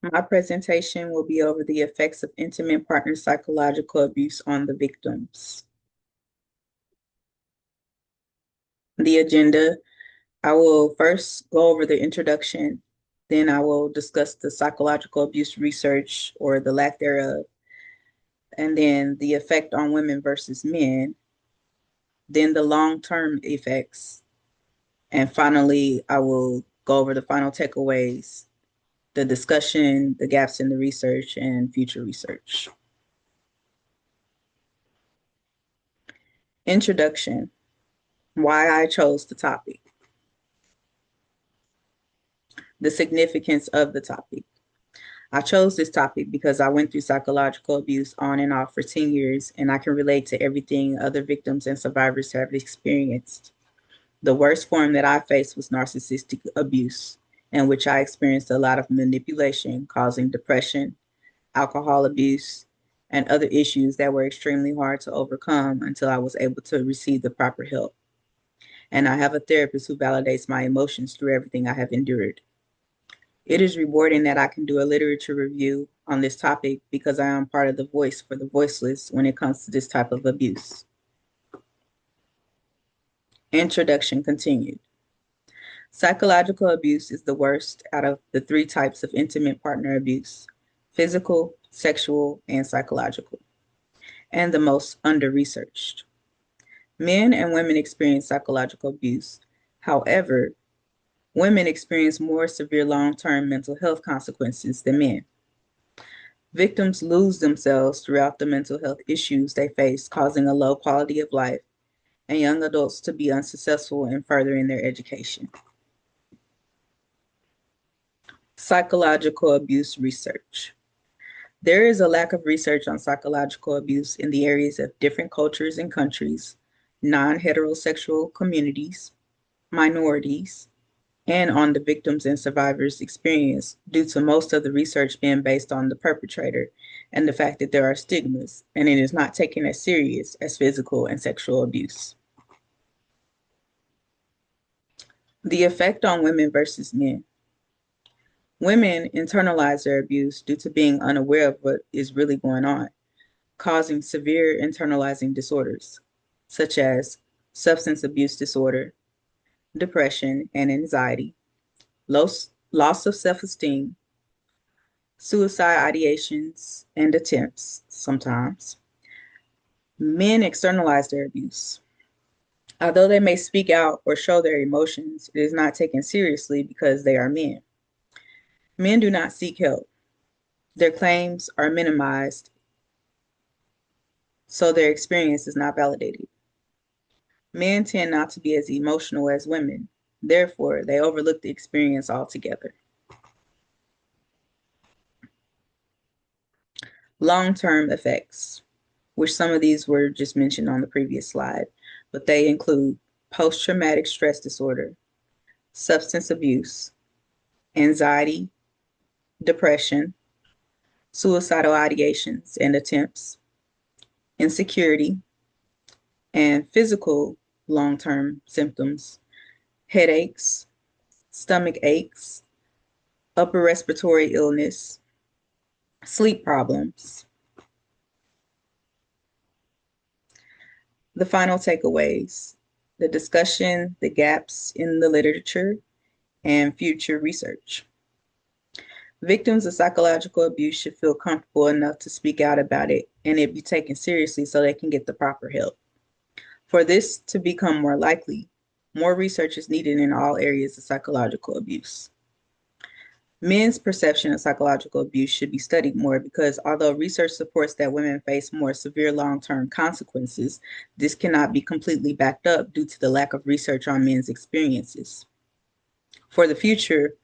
My presentation will be over the effects of intimate partner psychological abuse on the victims. The agenda, I will first go over the introduction, then I will discuss the psychological abuse research or the lack thereof, and then the effect on women versus men, then the long-term effects, and finally, I will go over the final takeaways, the discussion, the gaps in the research, and future research. Introduction, why I chose the topic, the significance of the topic. I chose this topic because I went through psychological abuse on and off for 10 years, and I can relate to everything other victims and survivors have experienced. The worst form that I faced was narcissistic abuse, in which I experienced a lot of manipulation, causing depression, alcohol abuse, and other issues that were extremely hard to overcome until I was able to receive the proper help. And I have a therapist who validates my emotions through everything I have endured. It is rewarding that I can do a literature review on this topic because I am part of the voice for the voiceless when it comes to this type of abuse. Introduction continued. Psychological abuse is the worst out of the three types of intimate partner abuse: physical, sexual, and psychological, and the most under-researched. Men and women experience psychological abuse. However, women experience more severe long-term mental health consequences than men. Victims lose themselves throughout the mental health issues they face, causing a low quality of life, and young adults to be unsuccessful in furthering their education. Psychological abuse research. There is a lack of research on psychological abuse in the areas of different cultures and countries, non-heterosexual communities, minorities, and on the victims and survivors' experience due to most of the research being based on the perpetrator and the fact that there are stigmas and it is not taken as serious as physical and sexual abuse. The effect on women versus men. Women internalize their abuse due to being unaware of what is really going on, causing severe internalizing disorders, such as substance abuse disorder, depression and anxiety, loss of self-esteem, suicide ideations and attempts sometimes. Men externalize their abuse. Although they may speak out or show their emotions, it is not taken seriously because they are men. Men do not seek help. Their claims are minimized, so their experience is not validated. Men tend not to be as emotional as women. Therefore, they overlook the experience altogether. Long-term effects, which some of these were just mentioned on the previous slide, but they include post-traumatic stress disorder, substance abuse, anxiety, depression, suicidal ideations and attempts, insecurity, and physical long-term symptoms, headaches, stomach aches, upper respiratory illness, sleep problems. The final takeaways, the discussion, the gaps in the literature, and future research. Victims of psychological abuse should feel comfortable enough to speak out about it and it be taken seriously so they can get the proper help. For this to become more likely, more research is needed in all areas of psychological abuse. Men's perception of psychological abuse should be studied more because although research supports that women face more severe long-term consequences, this cannot be completely backed up due to the lack of research on men's experiences. For the future,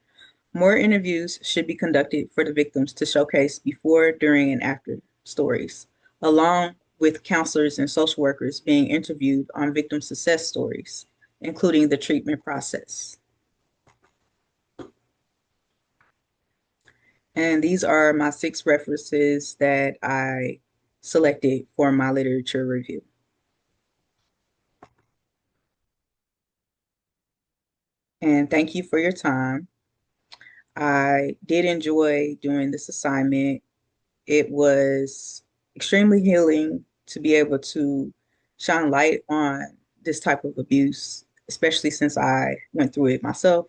more interviews should be conducted for the victims to showcase before, during, and after stories, along with counselors and social workers being interviewed on victim success stories, including the treatment process. And these are my 6 references that I selected for my literature review. And thank you for your time. I did enjoy doing this assignment. It was extremely healing to be able to shine light on this type of abuse, especially since I went through it myself.